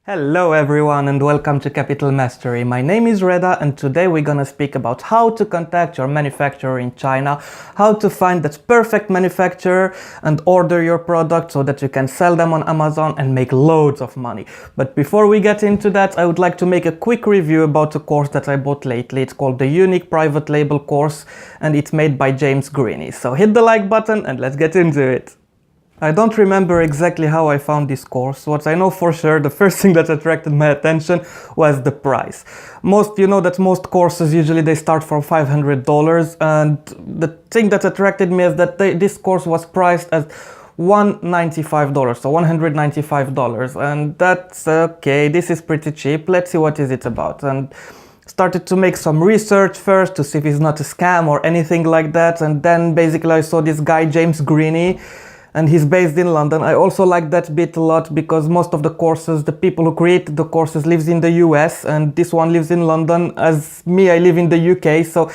Hello everyone and welcome to Capital Mastery. My name is Reda and today we're gonna speak about how to contact your manufacturer in China, how to find that perfect manufacturer and order your product so that you can sell them on Amazon and make loads of money. But before we get into that, I would like to make a quick review about a course that I bought lately. It's called the Unique Private Label course and it's made by James Greeny. So hit the like button and let's get into it. I don't remember exactly how I found this course. What I know for sure, the first thing that attracted my attention was the price. You know that most courses usually they start from $500, and the thing that attracted me is that this course was priced as $195, so $195, and that's okay, this is pretty cheap, let's see what is it about. And started to make some research first to see if it's not a scam or anything like that, and then basically I saw this guy James Greeny, and he's based in London. I also like that bit a lot because most of the courses, the people who created the courses lives in the US and this one lives in London. As me, I live in the UK, so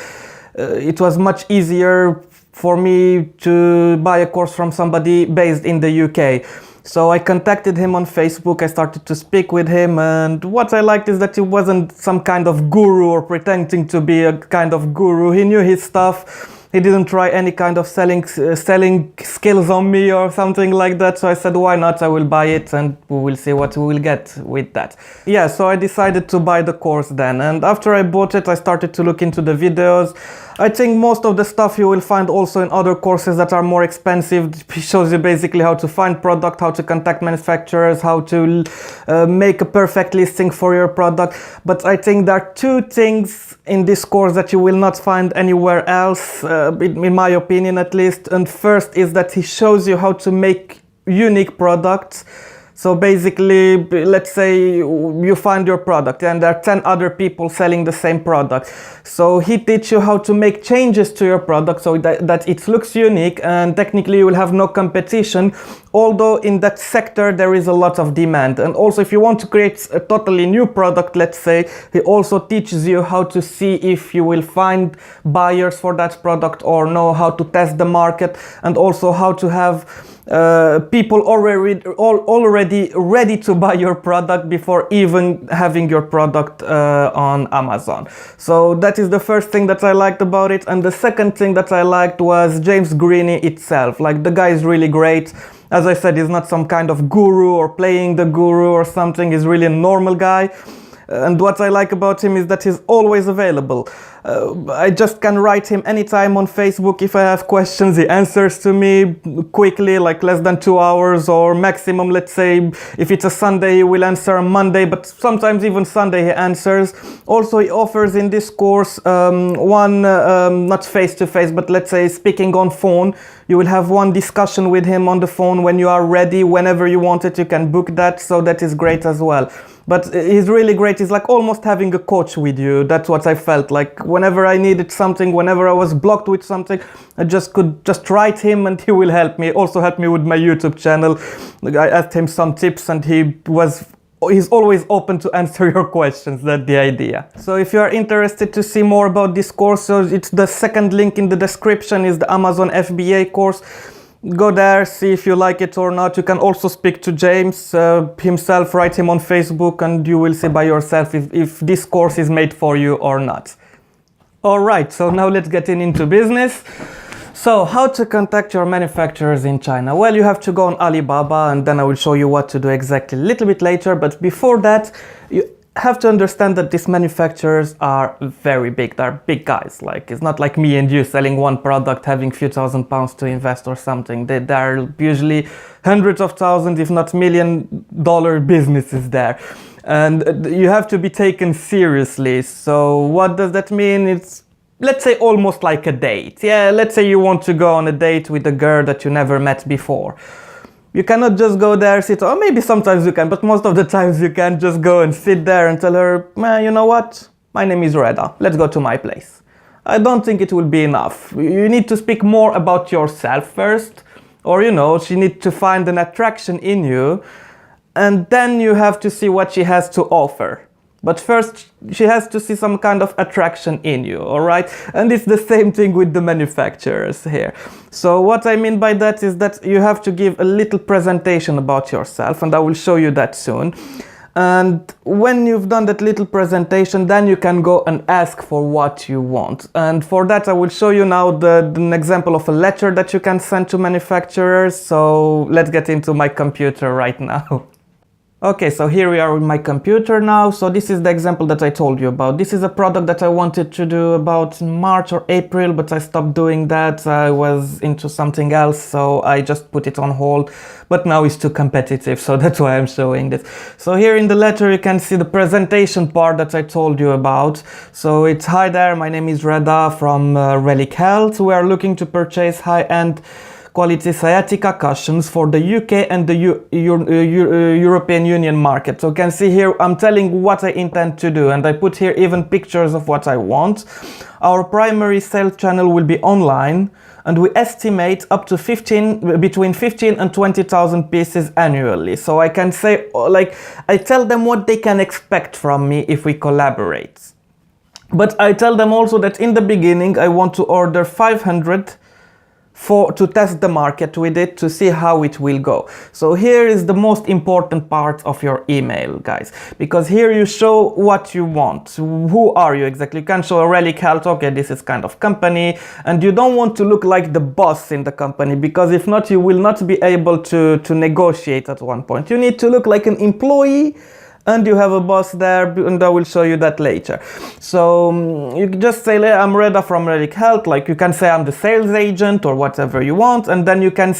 it was much easier for me to buy a course from somebody based in the UK. So I contacted him on Facebook, I started to speak with him, and what I liked is that he wasn't some kind of guru or pretending to be a kind of guru. He knew his stuff. He didn't try any kind of selling skills on me or something like that. So I said, why not? I will buy it and we will see what we will get with that. Yeah, so I decided to buy the course then. And after I bought it, I started to look into the videos. I think most of the stuff you will find also in other courses that are more expensive. It shows you basically how to find product, how to contact manufacturers, how to make a perfect listing for your product. But I think there are two things in this course that you will not find anywhere else, in my opinion at least. And first is that he shows you how to make unique products. So basically, let's say you find your product and there are 10 other people selling the same product. So he teaches you how to make changes to your product so that it looks unique, and technically you will have no competition, although in that sector there is a lot of demand. And also if you want to create a totally new product, let's say, he also teaches you how to see if you will find buyers for that product or know how to test the market, and also how to have people already ready to buy your product before even having your product on Amazon. So that is the first thing that I liked about it. And the second thing that I liked was James Greeny itself. Like, the guy is really great. As I said, he's not some kind of guru or playing the guru or something. He's really a normal guy. And what I like about him is that he's always available. I just can write him anytime on Facebook. If I have questions, he answers to me quickly, like less than 2 hours, or maximum, let's say, if it's a Sunday, he will answer on Monday, but sometimes even Sunday he answers. Also, he offers in this course not face-to-face, but let's say speaking on phone. You will have one discussion with him on the phone when you are ready, whenever you want it, you can book that, so that is great as well. But he's really great. He's like almost having a coach with you. That's what I felt like. Whenever I needed something, whenever I was blocked with something, I could just write him and he will help me. Also help me with my YouTube channel. I asked him some tips and he's always open to answer your questions. That's the idea. So if you are interested to see more about this course, so it's the second link in the description is the Amazon FBA course. Go there, see if you like it or not. You can also speak to James himself, write him on Facebook, and you will see by yourself if this course is made for you or not. Alright, so now let's get into business. So, how to contact your manufacturers in China? Well, you have to go on Alibaba, and then I will show you what to do exactly a little bit later. But before that, you have to understand that these manufacturers are very big. They're big guys. Like, it's not like me and you selling one product, having a few £1,000s to invest or something. They're usually hundreds of thousands, if not $1 million businesses there. And you have to be taken seriously. So what does that mean? It's, let's say, almost like a date. Yeah, let's say you want to go on a date with a girl that you never met before. You cannot just go there, sit, or maybe sometimes you can, but most of the times you can't just go and sit there and tell her, man, you know what? My name is Reda. Let's go to my place. I don't think it will be enough. You need to speak more about yourself first, or, you know, she needs to find an attraction in you, and then you have to see what she has to offer. But first, she has to see some kind of attraction in you, all right? And it's the same thing with the manufacturers here. So what I mean by that is that you have to give a little presentation about yourself, and I will show you that soon. And when you've done that little presentation, then you can go and ask for what you want. And for that, I will show you now an example of a letter that you can send to manufacturers. So let's get into my computer right now. Okay, so here we are with my computer now. So this is the example that I told you about. This is a product that I wanted to do about March or April, but I stopped doing that. I was into something else, so I just put it on hold. But now it's too competitive, so that's why I'm showing this. So here in the letter, you can see the presentation part that I told you about. So it's, hi there, my name is Reda from Relic Health. We are looking to purchase high-end quality sciatica cushions for the UK and the European Union market. So you can see here I'm telling what I intend to do, and I put here even pictures of what I want. Our primary sales channel will be online, and we estimate up to between 15 and 20,000 pieces annually. So I can say, like, I tell them what they can expect from me if we collaborate. But I tell them also that in the beginning I want to order 500 to test the market with it, to see how it will go. So here is the most important part of your email, guys, because here you show what you want. Who are you exactly? You can show a Relic Health, okay, this is kind of company, and you don't want to look like the boss in the company, because if not, you will not be able to negotiate at one point. You need to look like an employee, and you have a boss there, and I will show you that later. So you just say, I'm Reda from Relic Health, like you can say I'm the sales agent or whatever you want, and then you can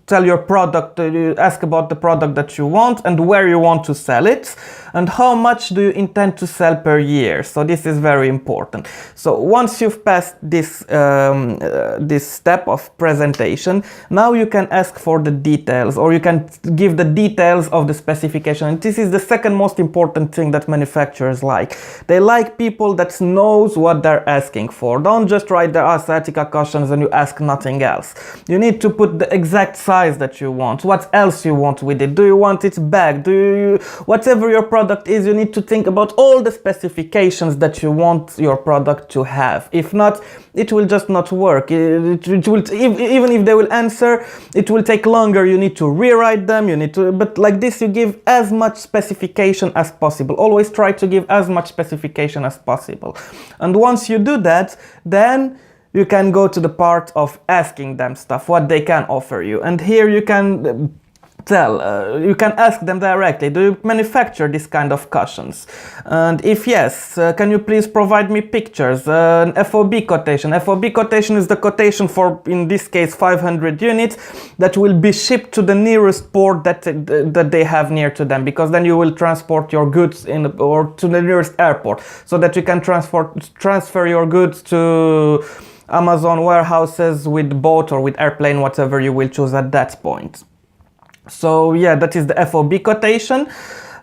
tell your product, ask about the product that you want and where you want to sell it, and how much do you intend to sell per year. So this is very important. So once you've passed this step of presentation, now you can ask for the details, or you can give the details of the specification. And this is the second most important thing that manufacturers like. They like people that knows what they're asking for. Don't just write the sciatica cushions and you ask nothing else. You need to put the exact size that you want. What else you want with it? Do you want it bag? Whatever your product is, you need to think about all the specifications that you want your product to have. If not, it will just not work. It will, even if they will answer, it will take longer. You need to rewrite them. But like this, you give as much specification as possible. Always try to give as much specification as possible. And once you do that, then you can go to the part of asking them stuff, what they can offer you. And here you can you can ask them directly, do you manufacture this kind of cushions? And if yes, can you please provide me pictures, an FOB quotation. FOB quotation is the quotation for, in this case, 500 units that will be shipped to the nearest port that they have near to them, because then you will transport your goods or to the nearest airport, so that you can transfer your goods to Amazon warehouses with boat or with airplane, whatever you will choose at that point. So yeah, that is the FOB quotation.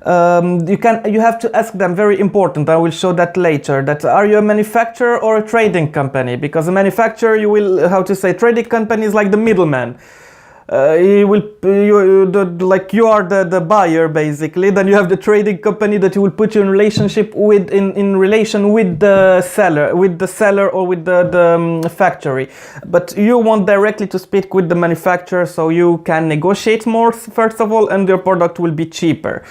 You have to ask them, very important, I will show that later, that are you a manufacturer or a trading company? Because a manufacturer, you will, trading company is like the middleman. You are the buyer basically. Then you have the trading company that you will put you in relationship with, in relation with the seller or with the factory. But you want directly to speak with the manufacturer, so you can negotiate more first of all, and your product will be cheaper.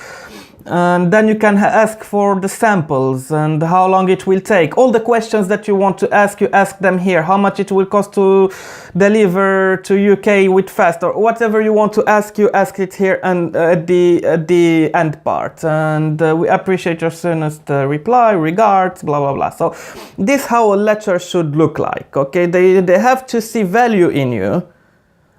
And then you can ask for the samples and how long it will take. All the questions that you want to ask, you ask them here. How much it will cost to deliver to UK with fast, or whatever you want to ask, you ask it here and at the end part. And we appreciate your soonest reply, regards, blah blah blah. So this is how a letter should look like. Okay, they have to see value in you,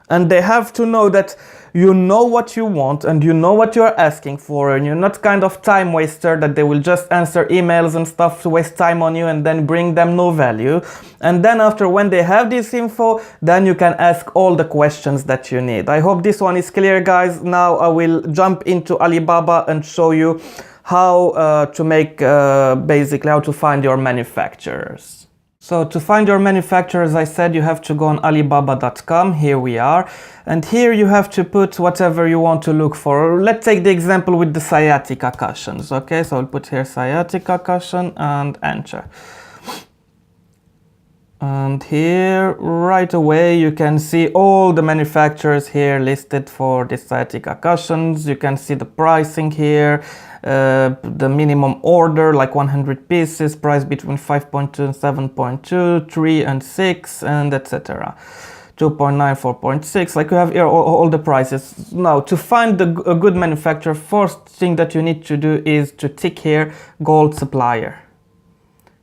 and they have to know that you know what you want and you know what you're asking for, and you're not kind of time waster that they will just answer emails and stuff to waste time on you and then bring them no value. And then after, when they have this info, then you can ask all the questions that you need. I hope this one is clear, guys. Now I will jump into Alibaba and show you how to make, basically how to find your manufacturers. So to find your manufacturer, as I said, you have to go on Alibaba.com. Here we are. And here you have to put whatever you want to look for. Let's take the example with the sciatica cushions. Okay, so I'll put here sciatica cushion and enter. And here right away you can see all the manufacturers here listed for the sciatica cushions. You can see the pricing here. the minimum order like 100 pieces, price between 5.2 and 7.2, 3 and 6, and etc. 2.9, 4.6, like you have here all the prices. Now, to find a good manufacturer, first thing that you need to do is to tick here gold supplier.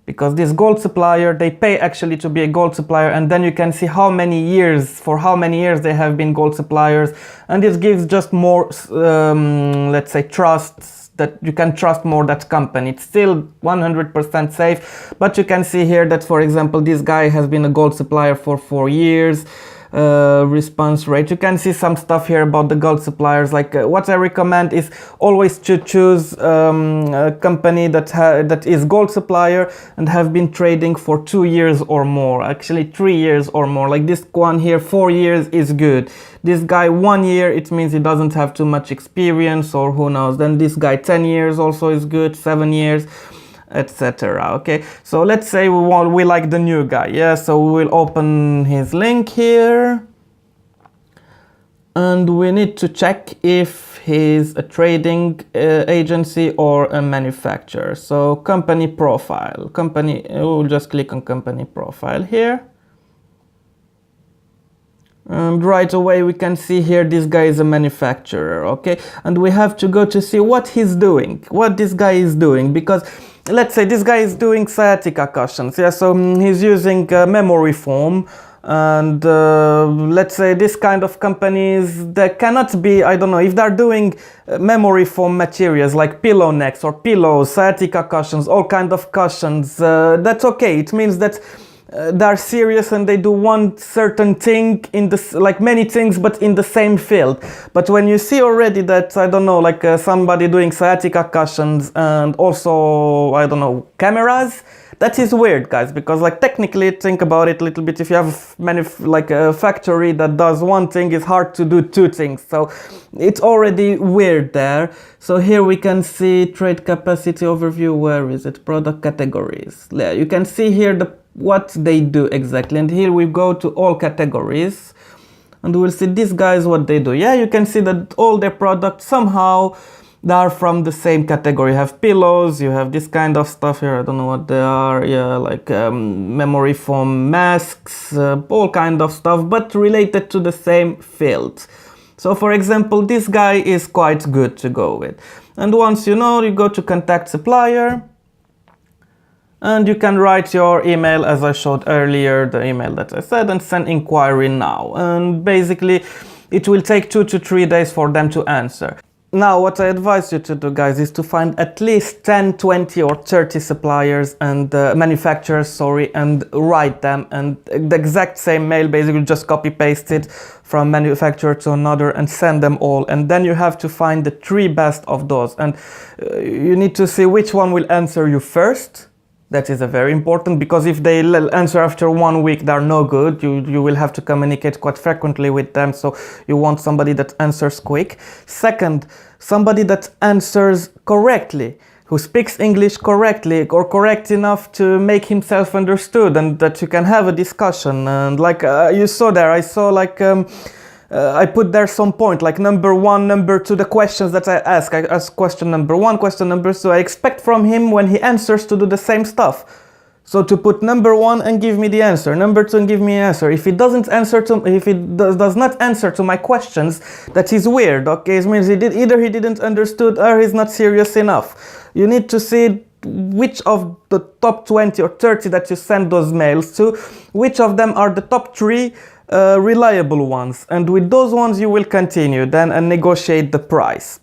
Because this gold supplier, they pay actually to be a gold supplier, and then you can see how many years they have been gold suppliers, and it gives just more, let's say, trust, that you can trust more that company. It's still 100% safe, but you can see here that, for example, this guy has been a gold supplier for 4 years. Response rate, you can see some stuff here about the gold suppliers. Like what I recommend is always to choose a company that is gold supplier and have been trading for 2 years or more, actually 3 years or more. Like this one here, 4 years is good. This guy 1 year, it means he doesn't have too much experience, or who knows. Then this guy 10 years also is good, 7 years, etc. Okay, so let's say we like the new guy. Yeah, so we will open his link here, and we need to check if he's a trading agency or a manufacturer. So company profile, we'll just click on company profile here, and right away we can see here this guy is a manufacturer. Okay, and we have to go to see what he's doing, what this guy is doing, because let's say this guy is doing sciatica cushions. Yeah, so he's using memory foam, and let's say this kind of companies, they cannot be, I don't know, if they're doing memory foam materials like pillow necks or pillows, sciatica cushions, all kind of cushions, that's okay. It means that they're serious and they do one certain thing in this, like many things, but in the same field. But when you see already that, I don't know, like somebody doing sciatica cushions and also, I don't know, cameras, that is weird, guys, because like technically, think about it a little bit. If you have like a factory that does one thing, it's hard to do two things. So it's already weird there. So here we can see trade capacity overview. Where is it? Product categories. Yeah, you can see here what they do exactly. And here we go to all categories, and we'll see these guys what they do. Yeah, you can see that all their products somehow they are from the same category. You have pillows, you have this kind of stuff here, I don't know what they are. Yeah, like memory foam masks, all kind of stuff, but related to the same field. So for example, this guy is quite good to go with. And once you know, you go to contact supplier, and you can write your email as I showed earlier, the email that I said, and send inquiry now. And basically it will take 2 to 3 days for them to answer. Now, what I advise you to do, guys, is to find at least 10, 20 or 30 suppliers and manufacturers, sorry, and write them, and the exact same mail, basically just copy paste it from manufacturer to another and send them all. And then you have to find the 3 best of those, and you need to see which one will answer you first. That is very important, because if they answer after 1 week, they're no good. You will have to communicate quite frequently with them, so you want somebody that answers quick. Second, somebody that answers correctly, who speaks English correctly or correct enough to make himself understood, and that you can have a discussion. And like you saw there, I saw like I put there some point, like number 1, number 2, the questions that I ask question number 1, question number 2. I expect from him when he answers to do the same stuff. So to put number 1 and give me the answer, number 2 and give me an answer. If he doesn't answer to, if he does not answer to my questions, that is weird. Okay, it means either he didn't understood or he's not serious enough. You need to see which of the top 20 or 30 that you send those mails to, which of them are the top 3 reliable ones, and with those ones you will continue then and negotiate the price.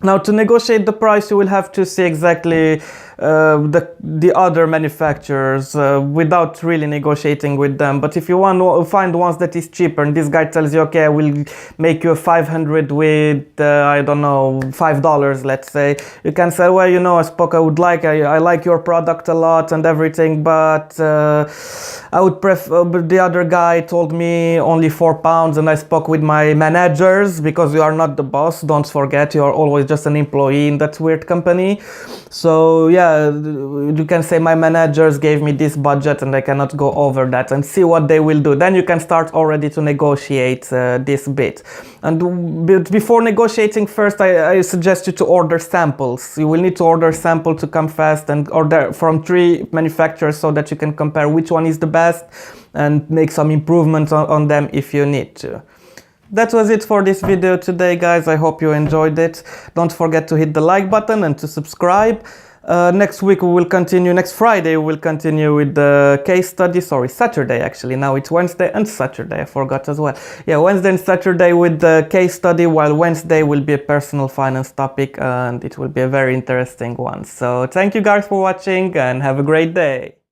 Now, to negotiate the price, you will have to see exactly the other manufacturers without really negotiating with them. But if you want to find ones that is cheaper, and this guy tells you, okay, I will make you a 500 with I don't know, $5, let's say, you can say, well, you know, I like your product a lot and everything, but I would prefer, but the other guy told me only £4, and I spoke with my managers, because you are not the boss, don't forget, you are always just just an employee in that weird company. So yeah, you can say my managers gave me this budget and I cannot go over that, and see what they will do. Then you can start already to negotiate this bit. And before negotiating, first I suggest you to order samples. You will need to order sample to come fast, and order from 3 manufacturers so that you can compare which one is the best and make some improvements on them if you need to. That was it for this video today, guys. I hope you enjoyed it. Don't forget to hit the like button and to subscribe. Next week we will continue, next Friday we will continue with the case study. Sorry, Saturday actually. Now it's Wednesday and Saturday, I forgot as well. Yeah, Wednesday and Saturday with the case study, while Wednesday will be a personal finance topic, and it will be a very interesting one. So thank you guys for watching and have a great day.